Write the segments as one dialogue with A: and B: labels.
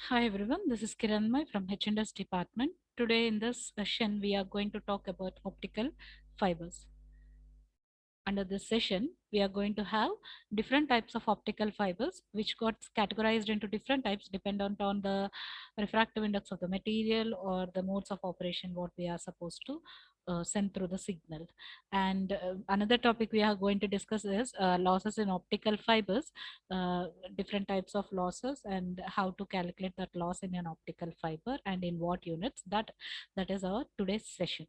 A: Hi everyone, this is Kiranmay from H&S department. Today in this session, we are going to talk about optical fibers. Under this session, we are going to have different types of optical fibers, which got categorized into different types dependent on the refractive index of the material or the modes of operation what we are supposed to send through the signal. And another topic we are going to discuss is losses in optical fibers, uh, different types of losses and how to calculate that loss in an optical fiber and in what units. That is our today's session.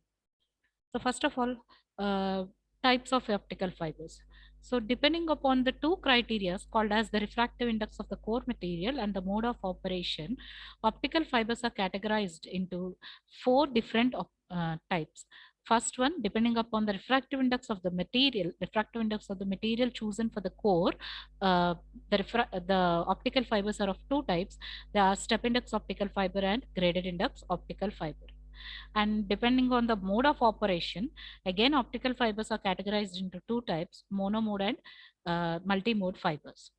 A: So first of all, uh, types of optical fibers. So depending upon the two criteria called as the refractive index of the core material and the mode of operation, optical fibers are categorized into four different types. First one, depending upon the refractive index of the material chosen for the core, uh, the optical fibers are of two types. There are step index optical fiber and graded index optical fiber. And depending on the mode of operation, again, optical fibers are categorized into two types, monomode and multimode fibers.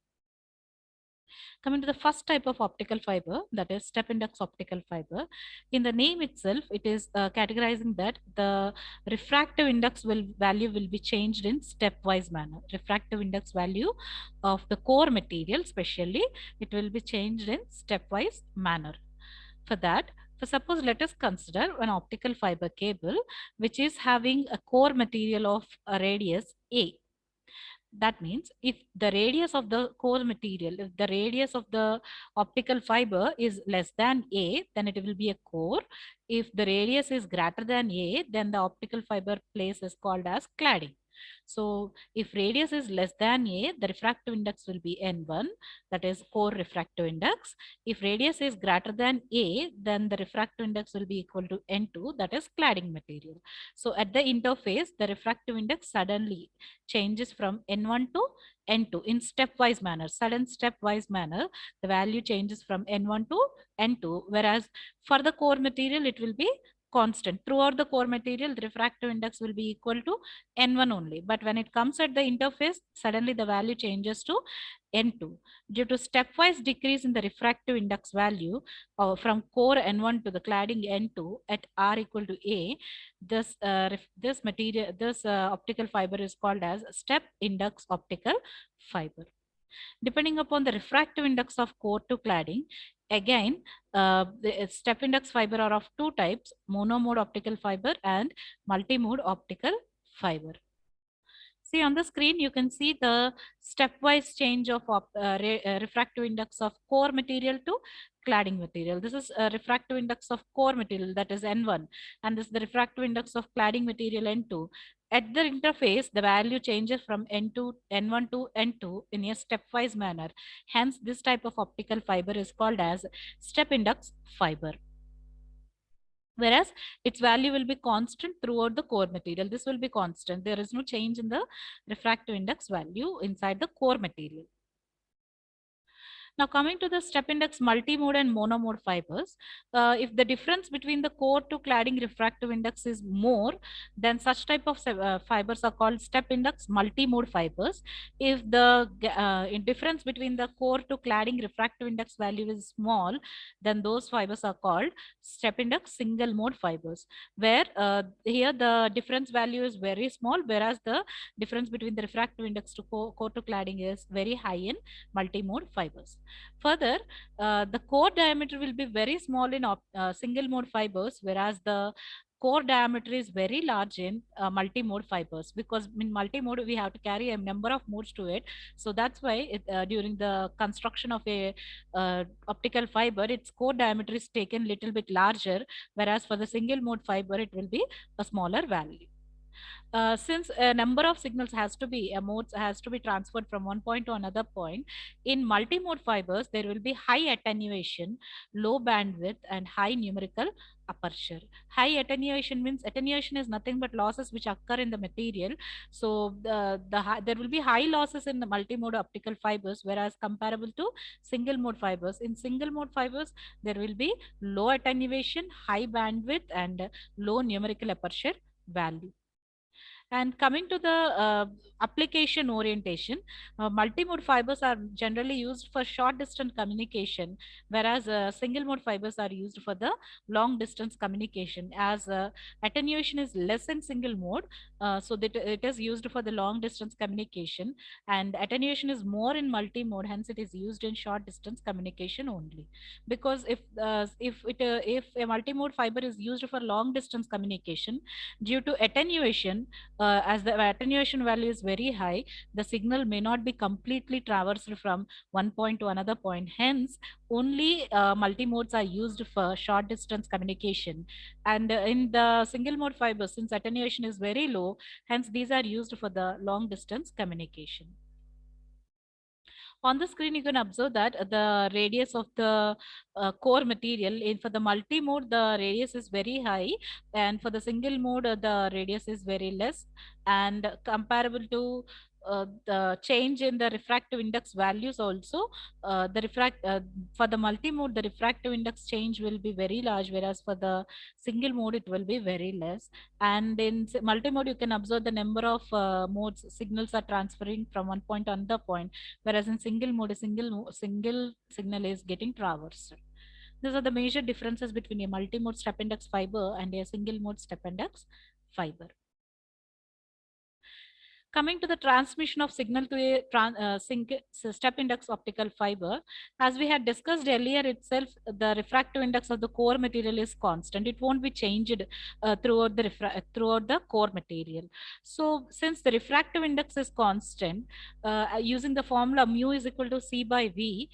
A: Coming to the first type of optical fiber, that is step index optical fiber. In the name itself, it is categorizing that the refractive index value will be changed in stepwise manner. Refractive index value of the core material, especially, it will be changed in stepwise manner. For that, for suppose let us consider an optical fiber cable which is having a core material of a radius A. That means if the radius of the core material, if the radius of the optical fiber is less than A, then it will be a core. If the radius is greater than A, then the optical fiber place is called as cladding. So if radius is less than A, the refractive index will be N1, that is core refractive index. If radius is greater than A, then the refractive index will be equal to N2, that is cladding material. So at the interface, the refractive index suddenly changes from N1 to N2 in stepwise manner, sudden stepwise manner. The value changes from N1 to N2, whereas for the core material, it will be constant. Throughout the core material, the refractive index will be equal to N1 only. But when it comes at the interface, suddenly the value changes to N2. Due to stepwise decrease in the refractive index value from core N1 to the cladding N2 at R equal to A, this optical fiber is called as step index optical fiber. Depending upon the refractive index of core to cladding, again, the step index fiber are of two types, monomode optical fiber and multimode optical fiber. See on the screen, you can see the stepwise change of refractive index of core material to cladding material. This is a refractive index of core material, that is N1, and this is the refractive index of cladding material N2. At the interface, the value changes from N1 to N2 in a stepwise manner. Hence, this type of optical fiber is called as step index fiber, whereas its value will be constant throughout the core material. This will be constant. There is no change in the refractive index value inside the core material. Now coming to the step index multimode and monomode fibers, if the difference between the core to cladding refractive index is more, then such type of fibers are called step index multimode fibers. If the difference between the core to cladding refractive index value is small, then those fibers are called step index single mode fibers, where here the difference value is very small, whereas the difference between the refractive index to core to cladding is very high in multimode fibers. Further, the core diameter will be very small in single mode fibers, whereas the core diameter is very large in multi-mode fibers, because in multi-mode we have to carry a number of modes to it. So that's why during the construction of a optical fiber, its core diameter is taken little bit larger, whereas for the single mode fiber it will be a smaller value. Since a number of signals modes has to be transferred from one point to another point, in multimode fibers there will be high attenuation, low bandwidth, and high numerical aperture. High attenuation means attenuation is nothing but losses which occur in the material. So there will be high losses in the multimode optical fibers, whereas comparable to single mode fibers, in single mode fibers there will be low attenuation, high bandwidth, and low numerical aperture value. And coming to the application orientation, multi-mode fibers are generally used for short distance communication, whereas single mode fibers are used for the long distance communication. As attenuation is less in single mode, so that it is used for the long distance communication, and attenuation is more in multi-mode, hence it is used in short distance communication only. Because if a multi-mode fiber is used for long distance communication, due to attenuation, as the attenuation value is very high, the signal may not be completely traversed from one point to another point. Hence, only multimodes are used for short distance communication. And in the single mode fiber, since attenuation is very low, hence these are used for the long distance communication. On the screen, you can observe that the radius of the core material for the multi-mode, the radius is very high, and for the single mode, the radius is very less, and comparable to the change in the refractive index values also, for the multi-mode, the refractive index change will be very large, whereas for the single mode, it will be very less. And in multi-mode, you can observe the number of modes signals are transferring from one point to another point, whereas in single mode, a single signal is getting traversed. These are the major differences between a multi-mode step index fiber and a single mode step index fiber. Coming to the transmission of signal to a step index optical fiber, as we had discussed earlier itself, the refractive index of the core material is constant. It won't be changed throughout the core material. So since the refractive index is constant, using the formula mu is equal to C by V,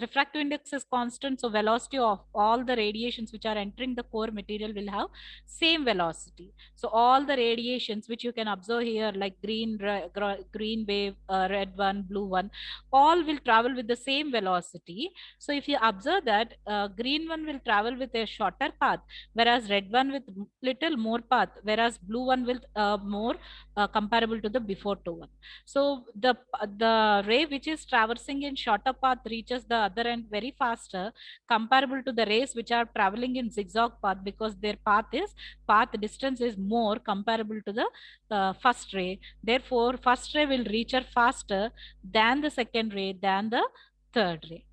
A: refractive index is constant, so velocity of all the radiations which are entering the core material will have same velocity. So all the radiations which you can observe here, like green wave, red one, blue one, all will travel with the same velocity. So if you observe that, green one will travel with a shorter path, whereas red one with little more path, whereas blue one will more comparable to the before two one. So the ray which is traversing in shorter path reaches the other end very faster, comparable to the rays which are traveling in zigzag path, because their path distance is more comparable to the first ray. Therefore, first ray will reach her faster than the second ray, than the third ray.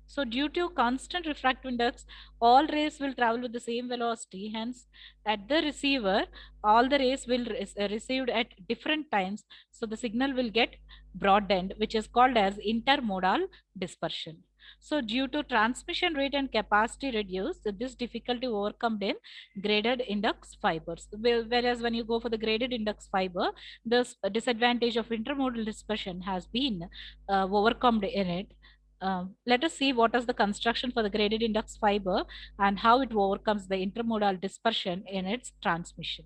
A: So due to constant refractive index, all rays will travel with the same velocity. Hence, at the receiver, all the rays will received at different times. So the signal will get broadened, which is called as intermodal dispersion. So due to transmission rate and capacity reduced, this difficulty overcome in graded index fibers. Whereas when you go for the graded index fiber, this disadvantage of intermodal dispersion has been overcome in it. Let us see what is the construction for the graded index fiber and how it overcomes the intermodal dispersion in its transmission.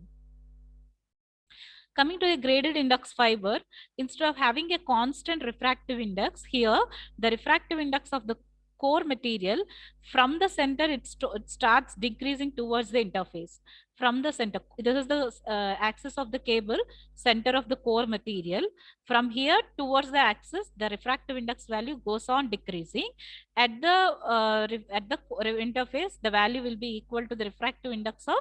A: Coming to a graded index fiber, instead of having a constant refractive index, here the refractive index of the core material from the center, it starts decreasing towards the interface. From the center, this is the axis of the cable, center of the core material. From here towards the axis, the refractive index value goes on decreasing. At the interface, the value will be equal to the refractive index of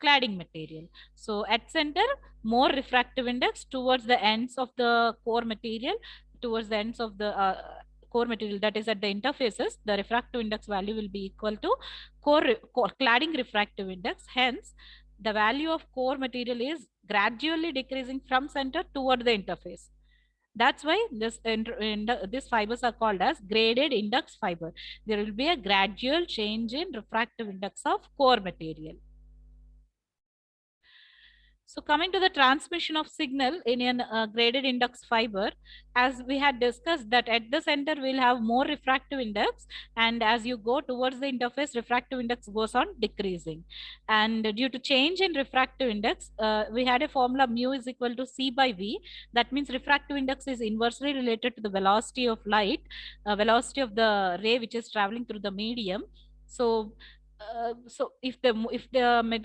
A: cladding material. So at center, more refractive index, towards the ends of the core material, towards the ends of the core material, that is at the interfaces, the refractive index value will be equal to core cladding refractive index. Hence, the value of core material is gradually decreasing from center toward the interface. That's why these fibers are called as graded index fiber. There will be a gradual change in refractive index of core material. So coming to the transmission of signal in a graded index fiber, as we had discussed that at the center we'll have more refractive index, and as you go towards the interface, refractive index goes on decreasing. And due to change in refractive index, we had a formula mu is equal to C by V. That means refractive index is inversely related to the velocity of light, velocity of the ray which is traveling through the medium. So if the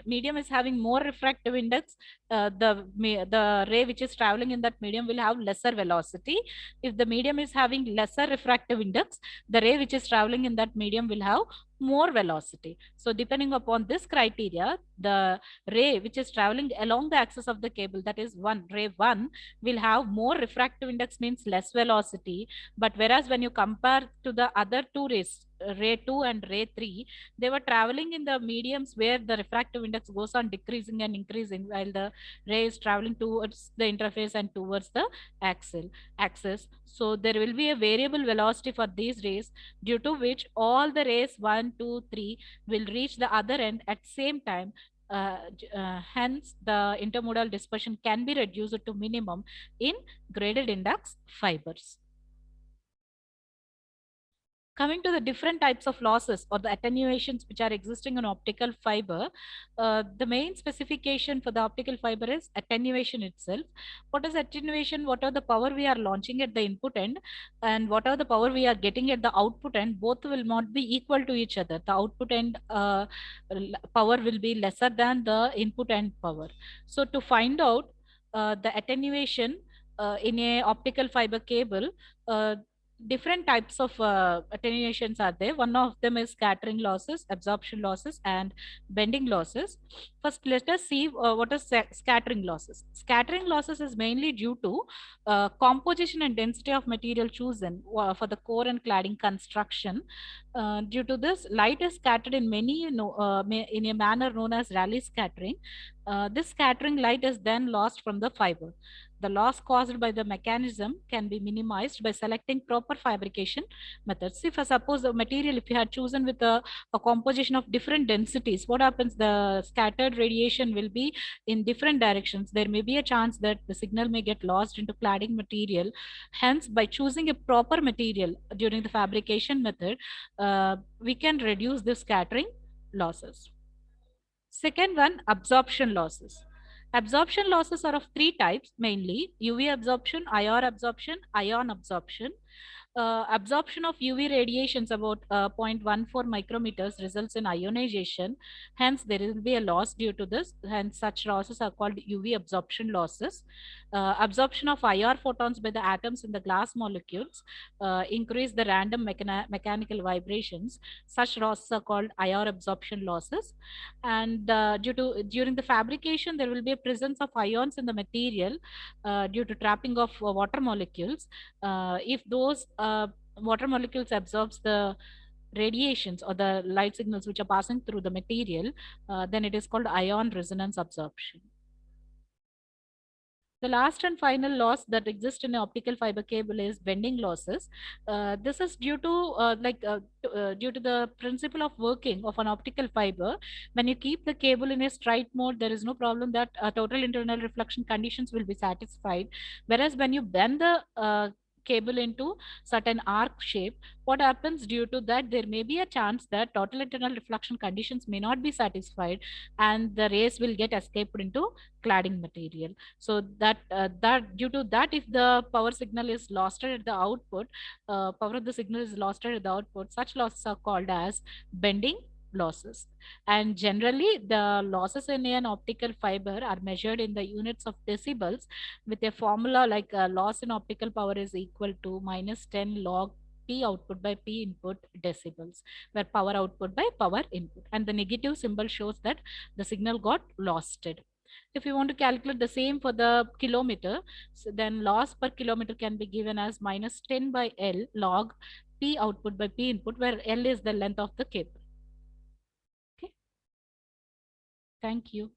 A: medium is having more refractive index, the ray which is traveling in that medium will have lesser velocity. If the medium is having lesser refractive index, the ray which is traveling in that medium will have more velocity. So depending upon this criteria, the ray which is traveling along the axis of the cable, that is one ray 1, will have more refractive index, means less velocity. But whereas when you compare to the other two rays, ray 2 and ray 3, they were traveling in the mediums where the refractive index goes on decreasing and increasing, while the ray is traveling towards the interface and towards the axis. So there will be a variable velocity for these rays, due to which all the rays 1, 2, 3 will reach the other end at same time. Hence, the intermodal dispersion can be reduced to minimum in graded index fibers. Coming to the different types of losses or the attenuations which are existing in optical fiber, the main specification for the optical fiber is attenuation itself. What is attenuation? What are the power we are launching at the input end, and what are the power we are getting at the output end? Both will not be equal to each other. The output end power will be lesser than the input end power. So to find out the attenuation in a optical fiber cable, different types of attenuations are there. One of them is scattering losses, absorption losses, and bending losses. First, let us see what is scattering losses. Scattering losses is mainly due to composition and density of material chosen for the core and cladding construction. Due to this, light is scattered in in a manner known as Rayleigh scattering. This scattering light is then lost from the fiber. The loss caused by the mechanism can be minimized by selecting proper fabrication methods. If suppose the material, if you had chosen with a composition of different densities, what happens? The scattered radiation will be in different directions. There may be a chance that the signal may get lost into cladding material. Hence, by choosing a proper material during the fabrication method, we can reduce the scattering losses. Second one, absorption losses. Absorption losses are of three types mainly: UV absorption, IR absorption, ion absorption. Absorption of UV radiations about 0.14 micrometers results in ionization. Hence, there will be a loss due to this. Hence, such losses are called UV absorption losses. Absorption of IR photons by the atoms in the glass molecules increase the random mechanical vibrations. Such losses are called IR absorption losses. And during the fabrication, there will be a presence of ions in the material due to trapping of water molecules. If those water molecules absorbs the radiations or the light signals which are passing through the material, then it is called ion resonance absorption. The last and final loss that exists in an optical fiber cable is bending losses. This is due to due to the principle of working of an optical fiber. When you keep the cable in a straight mode, there is no problem that total internal reflection conditions will be satisfied. Whereas when you bend the cable into certain arc shape, what happens? Due to that, there may be a chance that total internal reflection conditions may not be satisfied, and the rays will get escaped into cladding material. So that due to that, if the power signal is lost at the output, power of the signal is lost at the output, such losses are called as bending losses. And generally, the losses in an optical fiber are measured in the units of decibels, with a formula like loss in optical power is equal to minus 10 log P output by P input decibels, where power output by power input, and the negative symbol shows that the signal got losted. If you want to calculate the same for the kilometer, so then loss per kilometer can be given as minus 10 by L log P output by P input, where L is the length of the cable. Okay, thank you.